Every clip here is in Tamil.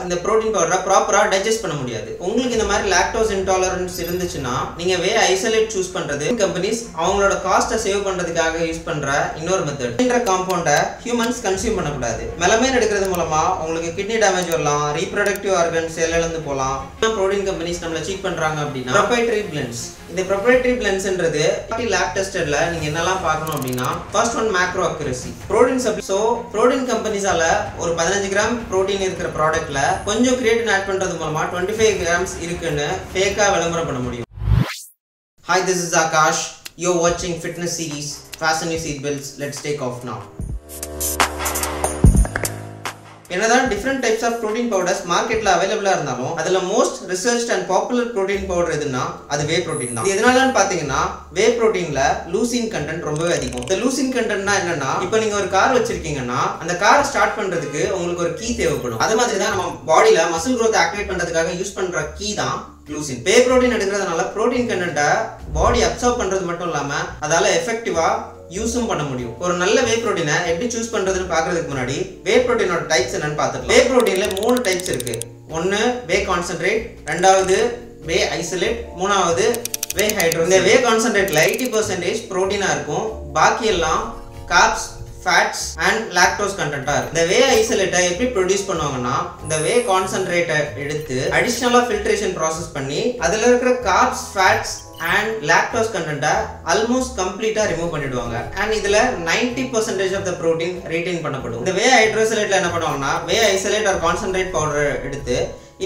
இந்த புரோட்டீன் பவுடரை ப்ராப்பரா டைஜஸ்ட் பண்ண முடியாது. உங்களுக்கு இந்த மாதிரி லாக்டோஸ் இன்டாலரன்ஸ் இருந்துச்சுன்னா நீங்க வே ஐசோலேட் சூஸ் பண்றது கம்பெனிஸ் அவங்களோட காஸ்ட்டை சேவ் பண்றதுக்காக யூஸ் பண்ற இன்னொரு மெத்தட். இந்த காம்பவுண்டை ஹியூமன்ஸ் கன்சியூம் பண்ணக்கூடாது. மெலமைன் எடுக்கிறது மூலமா உங்களுக்கு கிட்னி டேமேஜ் வரலாம், ரீப்ரொடக்டிவ் ஆர்கன்ஸ் இழந்து போகலாம். புரோட்டீன் கம்பெனிஸ் நம்மள சீட் பண்றாங்க அப்படின்னா ப்ரொப்ரைட்டரி பிளெண்ட்ஸ். இந்த ப்ரொப்ரைட்டரி பிளெண்ட்ஸ்ன்றது லேப் டெஸ்டட்ல நீங்க என்னெல்லாம் பார்க்கணும் அப்படின்னா first one macro accuracy. Protein so protein கம்பெனிஸால ஒரு 15 கிராம் புரோட்டீன் இருக்கிற ப்ராடக்ட்ல கொஞ்சம் கிரியேட்டின் ஆட் பண்றது மூலமா 25 கிராம்ஸ் இருக்குன்னு ஃபேக்கா விளம்பரம் பண்ண முடியும். Hi, this is Akash. You're watching Fitness Series. Fasten your seatbelts. Let's take off now. என்னதான் different types of protein powders marketல available இருந்தாலும் அதுல most researched and popular protein powder எதுனா அது whey protein தான். இது எதனாலன்னு பாத்தீங்கன்னா whey proteinல leucine content ரொம்பவே அதிகம். இந்த leucine contentனா என்னன்னா இப்போ நீங்க ஒரு கார் வச்சிருக்கீங்கன்னா அந்த காரை ஸ்டார்ட் பண்றதுக்கு உங்களுக்கு ஒரு கீ தேவைப்படும். அது மாதிரி தான் நம்ம பாடியில மசில் growth ஆக்டிவேட் பண்றதுக்காக யூஸ் பண்ற கீ தான் leucine. whey protein எடுக்கிறதுனால protein content-ஐ பாடி அப்சர்வ் பண்றது மட்டும் இல்லாம அதால எஃபெக்டிவா யூஸும் பண்ண முடியும். ஒரு நல்ல வே புரோட்டீனை எப்படி சூஸ் பண்றதுன்னு பார்க்கிறதுக்கு முன்னாடி வே புரோட்டீனோட டைப்ஸ் என்னன்னு பார்த்துக்கலாம். வே புரோட்டீன்ல 3 டைப்ஸ் இருக்கு. ஒன்னு வே கான்சென்ட்ரேட், ரெண்டாவது வே ஐசோலேட், மூணாவது வே ஹைட்ரோ. இந்த வே கான்சென்ட்ரேட்ல 80% புரோட்டீனா இருக்கும், பாக்கி எல்லாம் கார்ப்ஸ், ஃபேட்ஸ் அண்ட் லாக்டோஸ் கண்டென்ட்டா இருக்கு. இந்த வே ஐசோலேட்டை எப்படி ப்ரொடியூஸ் பண்ணுவாங்கன்னா இந்த வே கான்சென்ட்ரேட்டை எடுத்து அடிஷனலா ஃபில்ட்ரேஷன் ப்ராசஸ் பண்ணி அதுல இருக்கிற corps, fats and lactose content almost completely remove பண்ணிடுவாங்க. and இதுல 90% of the protein retain பண்ணப்படும். இந்த வே ஹைட்ரோசோலேட்ல என்ன பண்ணுவாங்கன்னா வே ஐசோலேட் or concentrate powder எடுத்து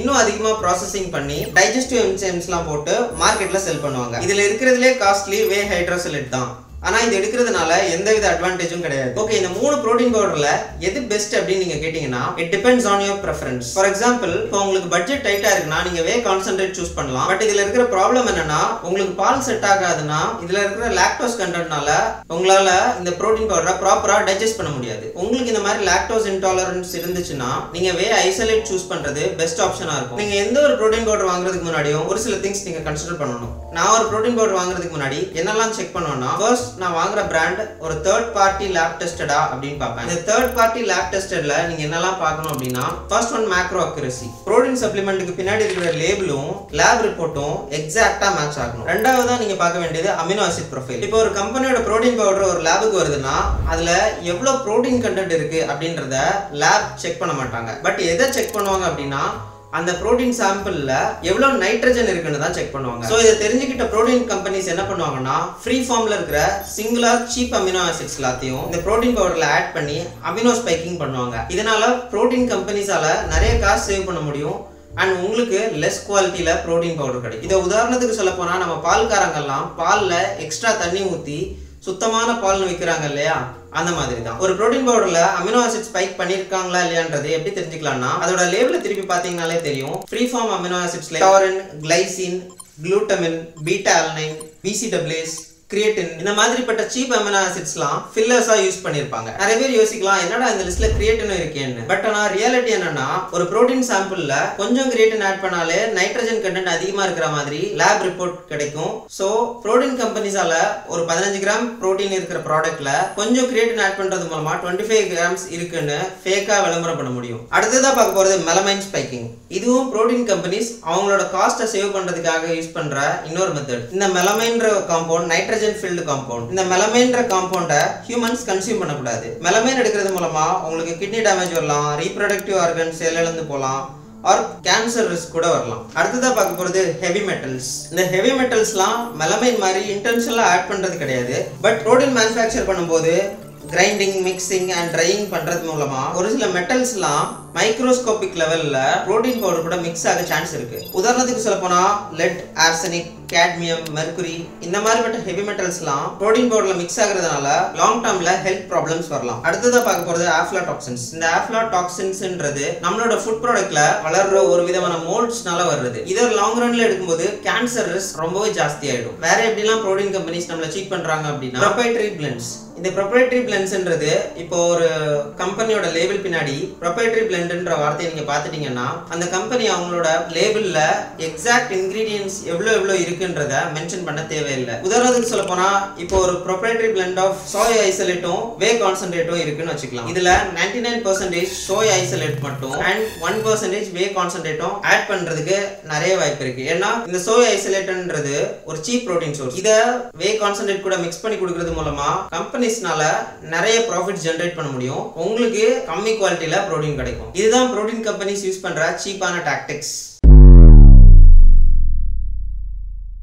இன்னும் அதிகமா ப்ராசஸிங் பண்ணி டைஜஸ்டிவ் என்சைம்ஸ்லாம் போட்டு மார்க்கெட்ல செல் பண்ணுவாங்க. இதுல இருக்கிறதுலே காஸ்ட்லி வே ஹைட்ரோசோலேட் தான். ஆனா இது எடுக்கிறதுனால எந்தவித அட்வான்டேஜும் கிடையாது. ஓகே, இந்த 3 புரோட்டீன் பவுடர்ல எது பெஸ்ட் அப்படின்னு நீங்க கேட்டீங்கன்னா it depends on your preference. For example இப்போ உங்களுக்கு பட்ஜெட் டைட்டா இருக்குன்னா நீங்க வே கான்சென்ட்ரேட் சூஸ் பண்ணலாம். பட் இதுல இருக்கிற ப்ராப்ளம் என்னன்னா உங்களுக்கு பால் செட் ஆகாதுன்னா இதுல இருக்கிற லாக்டோஸ் கண்டென்ட்னால உங்களால இந்த புரோட்டீன் பவுடரை ப்ராப்பரா டைஜஸ்ட் பண்ண முடியாது. உங்களுக்கு இந்த மாதிரி லாக்டோஸ் இன்டாலரன்ஸ் இருந்துச்சுன்னா நீங்க வே ஐசோலேட் சூஸ் பண்றது பெஸ்ட் ஆப்ஷனா இருக்கும். நீங்க எந்த ஒரு புரோட்டீன் பவுடர் வாங்குறதுக்கு முன்னாடியும் ஒரு சில திங்ஸ் நீங்க கன்சிடர் பண்ணணும். நான் ஒரு புரோட்டீன் பவுடர் வாங்குறதுக்கு முன்னாடி என்னெல்லாம் செக் பண்ணுவேன்னா ஃபர்ஸ்ட் நான் வாங்குற பிராண்ட் ஒரு தேர்ட் பார்ட்டி லேப் டெஸ்டடா அப்படின்னு பார்ப்பேன். இந்த தேர்ட் பார்ட்டி லேப் டெஸ்டட்ல நீங்க என்னெல்லாம் பார்க்கணும் அப்படின்னா first one macro accuracy. Protein சப்ளிமெண்ட்டுக்கு பின்னாடி இருக்கிற லேபிளும் லேப் ரிப்போர்ட்டும் எக்ஸாக்ட்டா மேட்ச் ஆகணும். ரெண்டாவதா நீங்க பார்க்க வேண்டியது அமினோ ஆசிட் ப்ரொஃபைல். இப்போ ஒரு கம்பெனியோட புரோட்டீன் பவுடர் ஒரு லேபுக்கு வருதுன்னா அதுல எவ்வளவு புரோட்டீன் கண்டென்ட் இருக்கு அப்படின்றத லேப் செக் பண்ண மாட்டாங்க. பட் எதை செக் பண்ணுவாங்க அப்படின்னா அந்த புரோட்டீன் சாம்பிள்ல எவ்வளவு நைட்ரஜன் இருக்குன்னு தான் செக் பண்ணுவாங்க. சோ இதை தெரிஞ்சுக்கிட்ட புரோட்டீன் கம்பெனிஸ் என்ன பண்ணுவாங்கன்னா ஃப்ரீ ஃபார்ம்ல இருக்கிற சிங்குலர் சீப் அமினோ ஆசிட்ஸ் எல்லாத்தையும் இந்த புரோட்டீன் பவுடர்ல ஆட் பண்ணி அமினோ ஸ்பைக்கிங் பண்ணுவாங்க. இதனால புரோட்டீன் கம்பெனிஸால நிறைய காசு சேவ் பண்ண முடியும் அண்ட் உங்களுக்கு லெஸ் குவாலிட்டியில புரோட்டீன் பவுடர் கிடைக்கும். இதை உதாரணத்துக்கு சொல்ல போனா நம்ம பால்காரங்கெல்லாம் பால்ல எக்ஸ்ட்ரா தண்ணி ஊத்தி சுத்தமான பால்னு விற்கிறாங்க இல்லையா, அந்த மாதிரி தான். ஒரு புரோட்டீன் பவுடர்ல அமினோ ஆசிட் ஸ்பைக் பண்ணிருக்காங்களா இல்லையான்றது எப்படி தெரிஞ்சுக்கலாம்னா அதோட லேபிளை திருப்பி பாத்தீங்கன்னாலே தெரியும். Free form amino acids like taurine, glycine, glutamine, beta alanine, PCWS, creatine இந்த மாதிரிப்பட்ட சீப் அமினோ ஆசிட்ஸ்லாம் ஃபில்லர்ஸா யூஸ் பண்ணிருப்பாங்க. நிறைய பேர் யோசிக்கலாம் என்னடா இந்த லிஸ்ட்ல கிரியேட்டினும் இருக்கேன்னு. பட் ஆனா ரியாலிட்டி என்னன்னா ஒரு புரோட்டீன் சாம்பிள்ல கொஞ்சம் கிரியேட்டின் ஆட் பண்ணாலே நைட்ரஜன் கண்டென்ட் அதிகமா இருக்கிற மாதிரி லேப் ரிப்போர்ட் கிடைக்கும். சோ புரோட்டீன் கம்பெனிஸால ஒரு 15 கிராம் புரோட்டீன் இருக்கிற ப்ராடக்ட்ல கொஞ்சம் கிரியேட்டின் ஆட் பண்றது மூலமா 25 கிராம்ஸ் இருக்குன்னு ஃபேக்கா விளம்பரம் பண்ண முடியும். அடுத்ததா பார்க்க போறது மெலமைன் ஸ்பைக்கிங். இதுவும் புரோட்டீன் கம்பெனிஸ் அவங்களோட காஸ்ட்டை சேவ் பண்றதுக்காக யூஸ் பண்ற இன்னொரு மெத்தட். இந்த மெலமைன்ற காம்பவுண்ட் நைட்ரஜன் filled compound. இந்த மெலமைன்ற காம்பவுண்டை ஹியூமன்ஸ் கன்சியூம் பண்ணக்கூடாது. மெலமைன் எடுக்கிறது மூலமா உங்களுக்கு கிட்னி டேமேஜ் வரலாம், ரீப்ரொடக்டிவ் ஆர்கன்ஸ் இழந்து போகலாம், ஆர் கேன்சர் ரிஸ்க் கூட வரலாம். அடுத்ததா பார்க்க போறது ஹெவி மெட்டல்ஸ். இந்த ஹெவி மெட்டல்ஸ்லாம் மெலமைன் மாதிரி இன்டென்ஷனலா ஆட் பண்றது கிடையாது. பட் புரோட்டீன் மேனுஃபேக்சர் பண்ணும்போது கிரைண்டிங், மிக்சிங் அண்ட் ட்ரையிங் பண்றது மூலமா ஒரு சில மெட்டல்ஸ்லாம் மைக்ரோஸ்கோபிக் லெவல்ல புரோட்டீன் பவுடர் கூட மிக்ஸ் ஆக சான்ஸ் இருக்கு. உதாரணத்துக்கு சொல்ல போனா லெட், ஆர்சனிக், கேட்மியம், மெர்குரி இந்த மாதிரிப்பட்ட ஹெவி மெட்டல்ஸ்லாம் புரோட்டீன் பவுடர்ல மிக்ஸ் ஆகுறதுனால லாங் டர்ம்ல ஹெல்த் ப்ராப்ளம்ஸ் வரலாம். அடுத்ததா பார்க்க போறது ஆஃப்லாடாக்சின்ஸ். இந்த ஆஃப்லாடாக்சின்ஸ்ன்றது நம்மளோட ஃபுட் ப்ராடக்ட்ல வளர்ற ஒரு விதமான மோல்ட்ஸ்னால வருது. இதை லாங் ரன்ல எடுக்கும்போது கேன்சர் ரிஸ்க் ரொம்பவே ஜாஸ்தி ஆயிடும். வேற எப்படிலாம் புரோட்டீன் கம்பெனிஸ் நம்மள சீட் பண்றாங்க அப்படின்னா ப்ரொப்ரைட்டரி பிளெண்ட்ஸ். இந்த ப்ரொப்ரைட்டரி பிளெண்ட்ஸ்ன்றது இப்போ ஒரு கம்பெனியோட லேபிள் பின்னாடி ப்ரொப்ரைட்டரி பிளெண்ட்ன்ற வார்த்தையை நீங்க பாத்துட்டீங்கன்னா அந்த கம்பெனி அவங்களோட லேபிள்ல எக்ஸாக்ட் இன்கிரீடியன்ஸ் எவ்வளவு இருக்குன்றத மென்ஷன் பண்ண தேவையில்லை. உதாரணத்துக்கு சொல்ல போனா இப்போ ஒரு ப்ரொப்ரைட்டரி பிளெண்ட் ஆஃப் சோய் ஐசோலேட்டும் வே கான்சென்ட்ரேட்டும் இருக்குன்னு வச்சுக்கலாம். இதுல 99% சோய் ஐசோலேட் மட்டும் and 1% வே கான்சென்ட்ரேட்டும் ஆட் பண்றதுக்கு நிறைய வாய்ப்பு இருக்கு. ஏன்னா இந்த சோய் ஐசோலேட்ன்றது ஒரு சீப் புரோட்டீன் சோர்ஸ். இத வே கான்சென்ட்ரேட் கூட மிக்ஸ் பண்ணி கொடுக்கிறது மூலமா கம்பெனிஸ்னால நிறைய ப்ராஃபிட் ஜெனரேட் பண்ண முடியும். உங்களுக்கு கம்மி குவாலிட்டியில புரோட்டீன் கிடைக்கும். இதுதான் புரோட்டீன் கம்பெனிஸ் யூஸ் பண்ற சீப்பான டாக்டிக்ஸ்.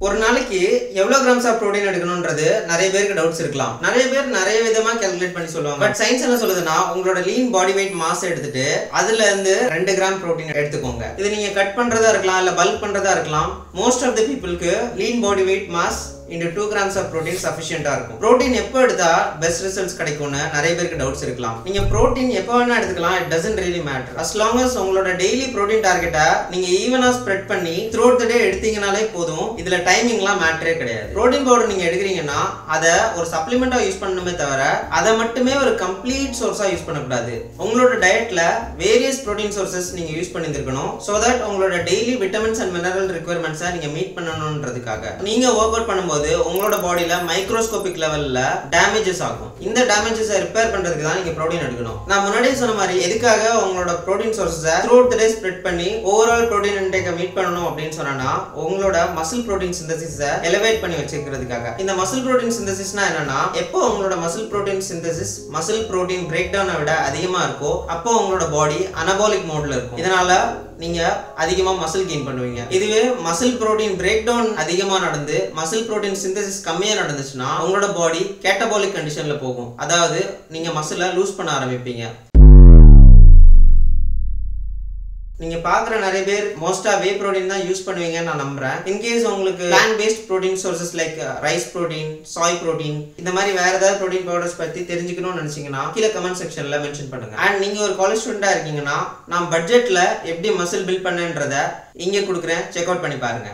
ஒரு நாளைக்கு எவ்வளவு கிராம்ஸ் ஆஃப் புரோட்டீன் எடுக்கணும்ன்றது நிறைய பேருக்கு டவுட்ஸ் இருக்கலாம். நிறைய பேர் நிறைய விதமா கால்குலேட் பண்ணி சொல்லுவாங்க. பட் சயின்ஸ் என்ன சொல்லுதுன்னா உங்களோட லீன் பாடி வெயிட் மாஸ் எடுத்துட்டு அதுல இருந்து 2 கிராம் புரோட்டீன் எடுத்துக்கோங்க. இது நீங்க கட் பண்றதா இருக்கலாம் இல்ல பல்க் பண்றதா இருக்கலாம். மோஸ்ட் ஆஃப் தி பீப்புளுக்கு lean body weight mass into 2 grams of protein sufficient இருக்கும். புரோட்டீன் எப்போ எடுத்தா பெஸ்ட் ரிசல்ட்ஸ் கிடைக்கும்னு நிறைய பேருக்கு டவுட்ஸ் இருக்கலாம். நீங்க புரோட்டீன் எப்போ வேணா எடுத்துக்கலாம். it doesn't really matter as long as உங்களோட டெய்லி புரோட்டீன் டார்கெட்டை நீங்க ஈவனா ஸ்ப்ரெட் பண்ணி throughout the day எடுத்தீங்கனாலே போதும். இதுல டைமிங்லாம் மேட்டரே கிடையாது. புரோட்டீன் பவுடர் நீங்க எடுக்கிறீங்கன்னா அதை ஒரு சப்ளிமெண்டா யூஸ் பண்ணணுமே தவிர அதை மட்டுமே ஒரு கம்ப்ளீட் சோர்ஸா யூஸ் பண்ணக்கூடாது. உங்களோட டயட்ல வேரியஸ் புரோட்டீன் சோர்சஸ் நீங்க யூஸ் பண்ணிருக்கணும். so that உங்களோட டெய்லி விட்டமின்ஸ் அண்ட் மினரல் ரிக்வயர்மெண்ட்ஸை நீங்க மீட் பண்ணணும்ன்றதுக்காக. நீங்க ஒர்க் அவுட் பண்ணும்போது உங்களோட பாடியில மைக்ரோஸ்கோபிக் லெவல்ல டேமேஜஸ் ஆகும். இந்த டேமேஜஸை ரிப்பேர் பண்றதுக்கு தான் நீங்க புரோட்டீன் எடுக்கணும். நான் முன்னாடியே சொன்ன மாதிரி எதுக்காக உங்களோட புரோட்டீன் சோர்சஸை throughout the day ஸ்ப்ரெட் பண்ணி ஓவரால் புரோட்டீன் இன்டேக்கை மீட் பண்ணணும் அப்படின்னு சொன்னா உங்களோட மசில் புரோட்டீன் சிந்தசிஸை எலிவேட் பண்ணி வச்சுக்கிறதுக்காக. இந்த மசில் புரோட்டீன் சிந்தசிஸ்னா என்னன்னா எப்போ உங்களோட muscle protein synthesis muscle protein break டவுனை விட அதிகமா இருக்கோ அப்போ உங்களோட பாடி அனபாலிக் மோட்ல இருக்கும். இதனால நீங்க அதிகமா மசில் கெயின் பண்ணுவீங்க. இதுவே மசில் புரோட்டீன் பிரேக் டவுன் அதிகமா நடந்து மசில் புரோட்டீன் சிந்தசிஸ் கம்மியா நடந்துச்சுன்னா உங்களோட பாடி கேட்டபாலிக் கண்டிஷன்ல போகும். அதாவது நீங்க மசிலை லூஸ் பண்ண ஆரம்பிப்பீங்க. நீங்க பாக்குற நிறைய பேர் மோஸ்டா வே புரோட்டீன் தான் யூஸ் பண்ணுவீங்கன்னு நான் நம்புறேன். இன்கேஸ் உங்களுக்கு plant based protein sources like rice protein, Sai protein இந்த மாதிரி வேற ஏதாவது புரோட்டீன் பவுடர்ஸ் பத்தி தெரிஞ்சுக்கணும்னு நினைச்சீங்கன்னா கீழே கமெண்ட் செக்ஷன்ல மென்ஷன் பண்ணுங்க. அண்ட் நீங்க ஒரு காலேஜ் ஸ்டூடெண்டா இருக்கீங்கன்னா நான் பட்ஜெட்ல எப்படி மசில் பில்ட் பண்ணேன்றத இங்க கொடுக்குறேன். செக் அவுட் பண்ணி பாருங்க.